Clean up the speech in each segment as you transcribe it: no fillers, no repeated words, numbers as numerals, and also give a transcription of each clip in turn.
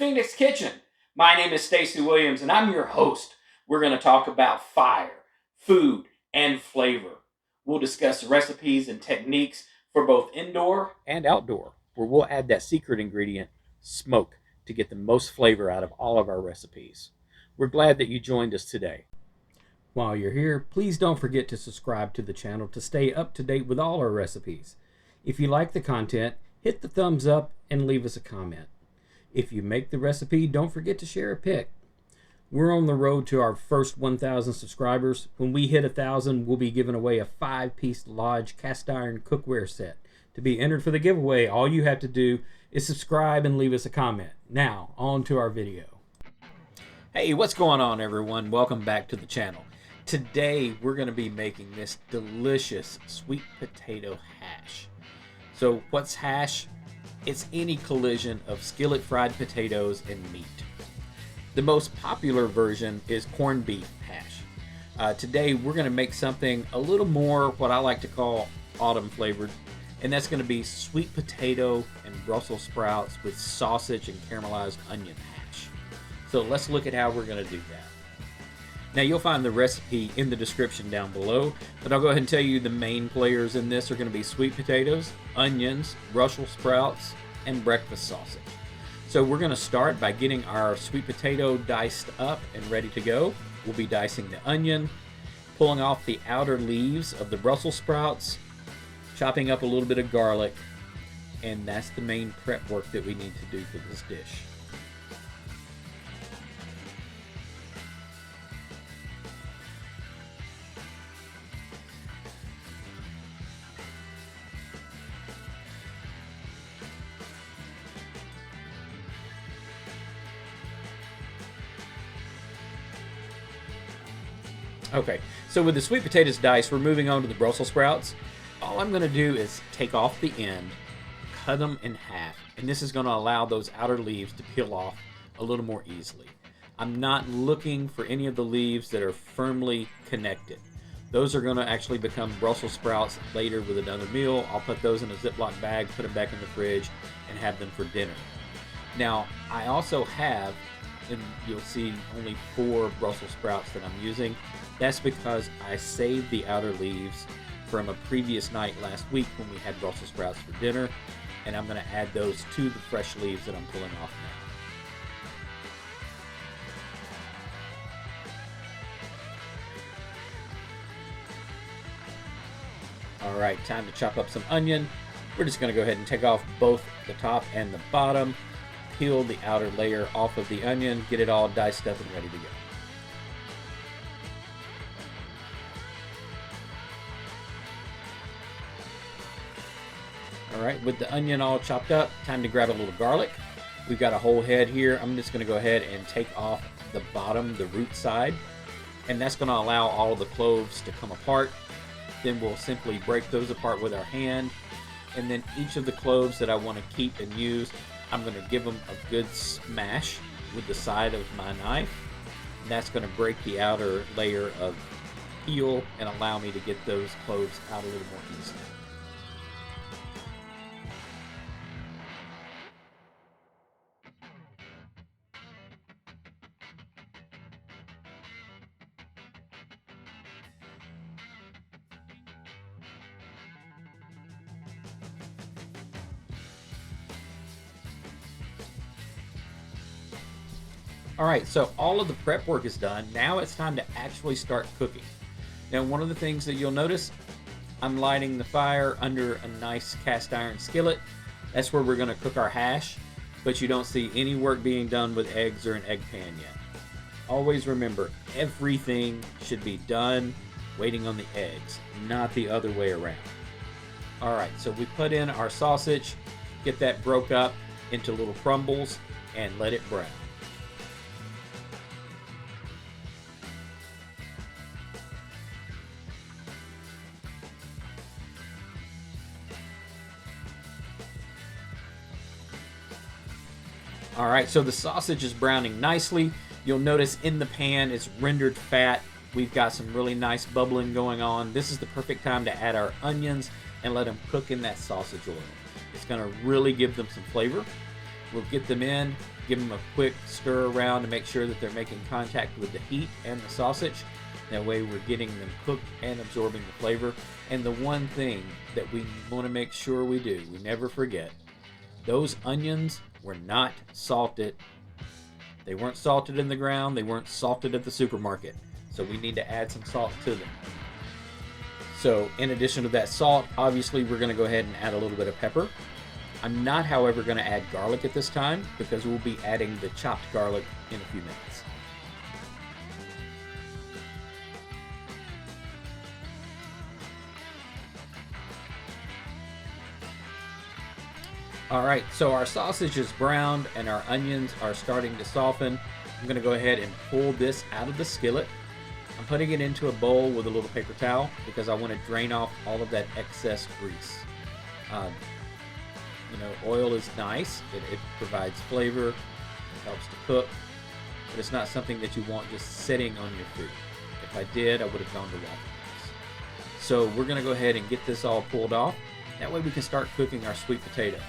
Phoenix Kitchen. My name is Stacy Williams and I'm your host. We're going to talk about fire, food, and flavor. We'll discuss recipes and techniques for both indoor and outdoor, where we'll add that secret ingredient, smoke, to get the most flavor out of all of our recipes. We're glad that you joined us today. While you're here, please don't forget to subscribe to the channel to stay up to date with all our recipes. If you like the content, hit the thumbs up and leave us a comment. If you make the recipe, don't forget to share a pic. We're on the road to our first 1,000 subscribers. When we hit 1,000, we'll be giving away a 5-piece Lodge cast iron cookware set. To be entered for the giveaway, all you have to do is subscribe and leave us a comment. Now, on to our video. Hey, what's going on, everyone? Welcome back to the channel. Today, we're going to be making this delicious sweet potato hash. So, what's hash? It's any collision of skillet fried potatoes and meat. The most popular version is corned beef hash. Today, we're going to make something a little more what I like to call autumn flavored, and that's going to be sweet potato and Brussels sprouts with sausage and caramelized onion hash. So, let's look at how we're going to do that. Now, you'll find the recipe in the description down below, but I'll go ahead and tell you the main players in this are going to be sweet potatoes, onions, Brussels sprouts, and breakfast sausage. So we're going to start by getting our sweet potato diced up and ready to go. We'll be dicing the onion, pulling off the outer leaves of the Brussels sprouts, chopping up a little bit of garlic, and that's the main prep work that we need to do for this dish. Okay, so with the sweet potatoes diced, we're moving on to the Brussels sprouts. All I'm going to do is take off the end, cut them in half, and this is going to allow those outer leaves to peel off a little more easily. I'm not looking for any of the leaves that are firmly connected. Those are going to actually become Brussels sprouts later with another meal. I'll put those in a Ziploc bag, put them back in the fridge, and have them for dinner. Now, I also have, and you'll see only 4 Brussels sprouts that I'm using. That's because I saved the outer leaves from a previous night last week when we had Brussels sprouts for dinner, and I'm going to add those to the fresh leaves that I'm pulling off now. Alright, time to chop up some onion. We're just going to go ahead and take off both the top and the bottom, peel the outer layer off of the onion, get it all diced up and ready to go. Alright, with the onion all chopped up, time to grab a little garlic. We've got a whole head here. I'm just going to go ahead and take off the bottom, the root side, and that's going to allow all of the cloves to come apart. Then we'll simply break those apart with our hand, and then each of the cloves that I want to keep and use, I'm going to give them a good smash with the side of my knife. And that's going to break the outer layer of peel and allow me to get those cloves out a little more easily. Alright, so all of the prep work is done. Now it's time to actually start cooking. Now, one of the things that you'll notice, I'm lighting the fire under a nice cast iron skillet. That's where we're going to cook our hash, but you don't see any work being done with eggs or an egg pan yet. Always remember, everything should be done waiting on the eggs, not the other way around. Alright, so we put in our sausage, get that broke up into little crumbles, and let it brown. Alright, so the sausage is browning nicely. You'll notice in the pan it's rendered fat. We've got some really nice bubbling going on. This is the perfect time to add our onions and let them cook in that sausage oil. It's going to really give them some flavor. We'll get them in, give them a quick stir around to make sure that they're making contact with the heat and the sausage. That way we're getting them cooked and absorbing the flavor. And the one thing that we want to make sure we do, we never forget, those onions were not salted. They weren't salted in the ground. They weren't salted at the supermarket. So we need to add some salt to them. So in addition to that salt, obviously we're going to go ahead and add a little bit of pepper. I'm not, however, going to add garlic at this time because we'll be adding the chopped garlic in a few minutes. All right, so our sausage is browned and our onions are starting to soften. I'm going to go ahead and pull this out of the skillet. I'm putting it into a bowl with a little paper towel because I want to drain off all of that excess grease. Oil is nice. It provides flavor. It helps to cook. But it's not something that you want just sitting on your food. If I did, I would have gone to Waffle House. So we're going to go ahead and get this all pulled off. That way we can start cooking our sweet potatoes.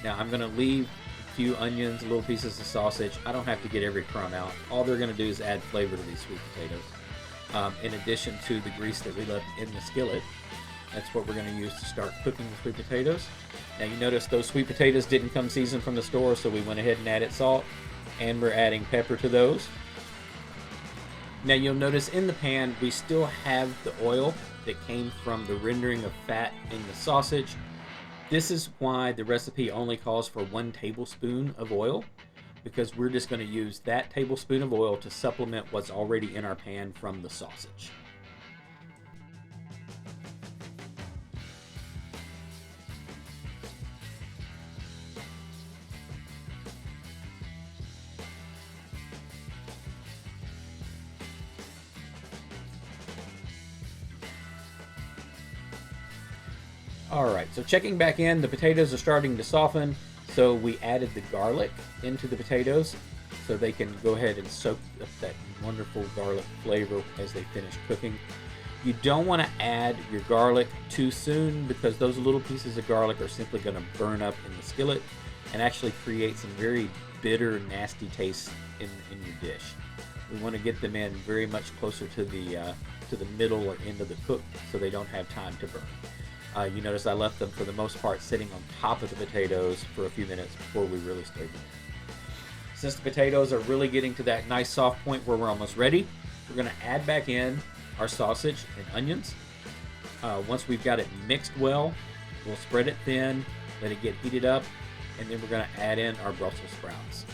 Now I'm going to leave a few onions, little pieces of sausage. I don't have to get every crumb out. All they're going to do is add flavor to these sweet potatoes. In addition to the grease that we left in the skillet. That's what we're going to use to start cooking the sweet potatoes. Now you notice those sweet potatoes didn't come seasoned from the store, so we went ahead and added salt, and we're adding pepper to those. Now you'll notice in the pan we still have the oil that came from the rendering of fat in the sausage. This is why the recipe only calls for 1 tablespoon of oil, because we're just going to use that tablespoon of oil to supplement what's already in our pan from the sausage. Alright, so checking back in, the potatoes are starting to soften, so we added the garlic into the potatoes so they can go ahead and soak up that wonderful garlic flavor as they finish cooking. You don't want to add your garlic too soon because those little pieces of garlic are simply going to burn up in the skillet and actually create some very bitter, nasty taste in your dish. We want to get them in very much closer to the middle or end of the cook so they don't have time to burn. You notice I left them for the most part sitting on top of the potatoes for a few minutes before we really stirred them in. Since the potatoes are really getting to that nice soft point where we're almost ready, we're going to add back in our sausage and onions. Once we've got it mixed well, we'll spread it thin, let it get heated up, and then we're going to add in our Brussels sprouts.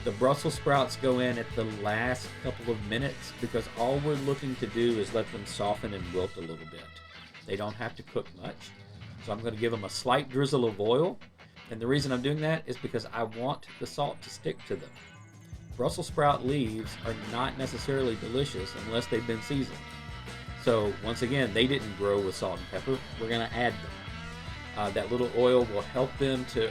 The Brussels sprouts go in at the last couple of minutes because all we're looking to do is let them soften and wilt a little bit. They don't have to cook much. So I'm going to give them a slight drizzle of oil. And the reason I'm doing that is because I want the salt to stick to them. Brussels sprout leaves are not necessarily delicious unless they've been seasoned. So once again, they didn't grow with salt and pepper. We're going to add them. That little oil will help them to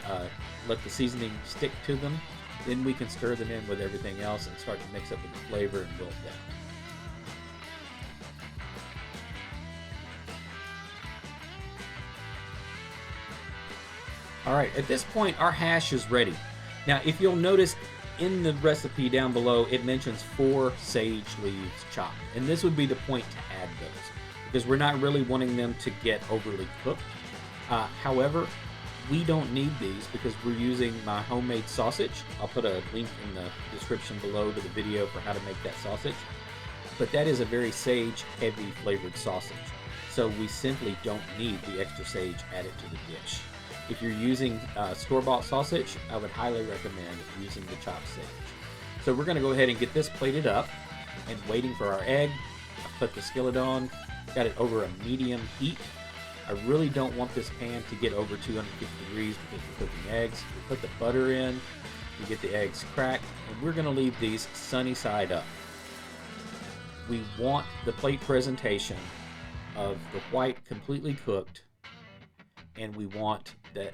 let the seasoning stick to them. Then we can stir them in with everything else and start to mix up with the flavor and wilt down. Alright, at this point our hash is ready. Now if you'll notice in the recipe down below it mentions 4 sage leaves chopped. And this would be the point to add those because we're not really wanting them to get overly cooked. However, we don't need these because we're using my homemade sausage. I'll put a link in the description below to the video for how to make that sausage. But that is a very sage heavy flavored sausage. So we simply don't need the extra sage added to the dish. If you're using store-bought sausage, I would highly recommend using the chopped sage. So we're going to go ahead and get this plated up and waiting for our egg. I put the skillet on, got it over a medium heat. I really don't want this pan to get over 250 degrees because we're cooking eggs. We put the butter in, we get the eggs cracked, and we're going to leave these sunny side up. We want the plate presentation of the white completely cooked, and we want that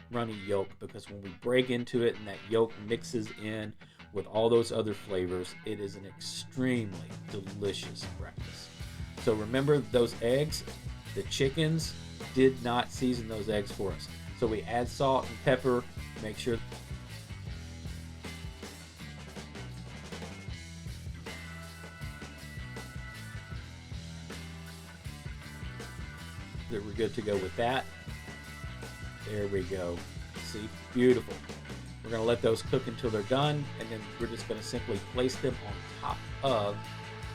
runny yolk because when we break into it and that yolk mixes in with all those other flavors, it is an extremely delicious breakfast. So remember those eggs, the chickens did not season those eggs for us. So we add salt and pepper, make sure that we're good to go with that. There we go. See, beautiful. We're going to let those cook until they're done, and then we're just going to simply place them on top of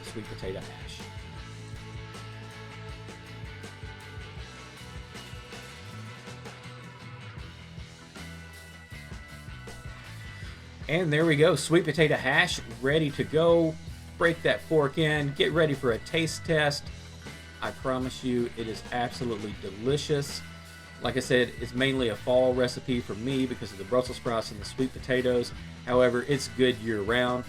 the sweet potato hash. And there we go, sweet potato hash ready to go. Break that fork in, get ready for a taste test. I promise you it is absolutely delicious. Like I said, it's mainly a fall recipe for me because of the Brussels sprouts and the sweet potatoes. However, it's good year-round.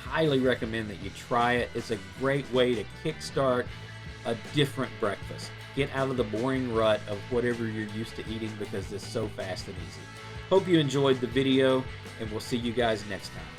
Highly recommend that you try it. It's a great way to kickstart a different breakfast. Get out of the boring rut of whatever you're used to eating because it's so fast and easy. Hope you enjoyed the video, and we'll see you guys next time.